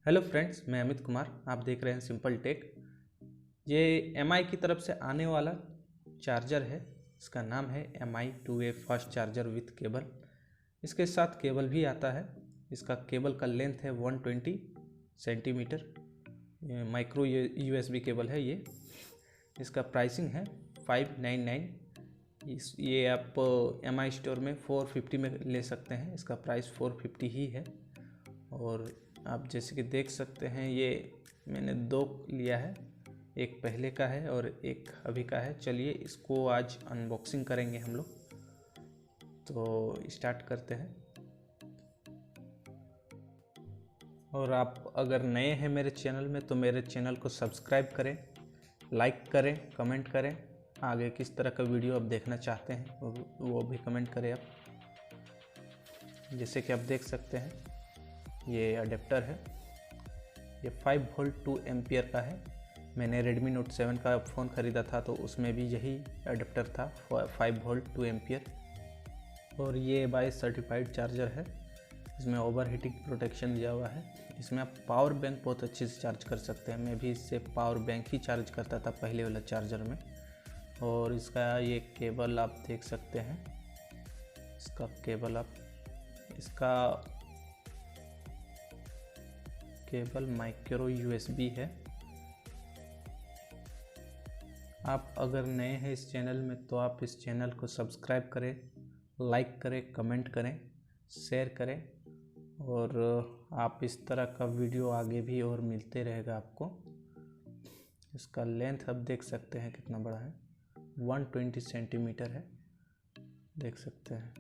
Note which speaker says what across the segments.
Speaker 1: Hello friends, मैं अमित कुमार। आप देख रहे हैं सिंपल टेक। ये MI की तरफ से आने वाला चार्जर है। इसका नाम है MI2A fast charger with cable. इसके साथ केबल भी आता है। इसका केबल का लेंथ है 120 सेंटीमीटर। माइक्रो USB केबल है ये। इसका प्राइसिंग है 599। ये आप MI स्टोर में 450 में ले सकते हैं। इसका प्राइस 450 ही है। और आप जैसे कि देख सकते हैं, ये मैंने 2 लिया है, एक पहले का है और एक अभी का है। चलिए इसको आज अनबॉक्सिंग करेंगे हम लोग। तो स्टार्ट करते हैं। और आप अगर नए हैं मेरे चैनल में तो मेरे चैनल को सब्सक्राइब करें, लाइक करें, कमेंट करें। आगे किस तरह का वीडियो आप देखना चाहते हैं वो भी कमेंट करें आप। जैसे कि आप देख सकते हैं, ये अडेप्टर है। ये 5 वोल्ट 2 एम्पियर का है। मैंने Redmi Note 7 का फ़ोन ख़रीदा था तो उसमें भी यही अडेप्टर था, 5 वोल्ट 2 एम्पियर। और ये बाय सर्टिफाइड चार्जर है। इसमें ओवर हीटिंग प्रोटेक्शन दिया हुआ है। इसमें आप पावर बैंक बहुत अच्छे से चार्ज कर सकते हैं। मैं भी इससे पावर बैंक ही चार्ज करता था पहले वाला चार्जर में। और इसका ये केबल आप देख सकते हैं। इसका केबल माइक्रो USB है। आप अगर नए हैं इस चैनल में तो आप इस चैनल को सब्सक्राइब करें, लाइक करें, कमेंट करें, शेयर करें। और आप इस तरह का वीडियो आगे भी और मिलते रहेगा आपको। इसका लेंथ आप देख सकते हैं कितना बड़ा है, 120 सेंटीमीटर है, देख सकते हैं।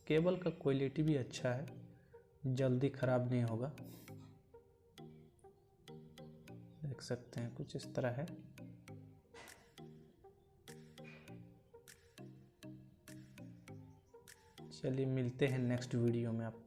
Speaker 1: केबल का क्वालिटी भी अच्छा है, जल्दी ख़राब नहीं होगा। देख सकते हैं कुछ इस तरह है। चलिए मिलते हैं नेक्स्ट वीडियो में आप।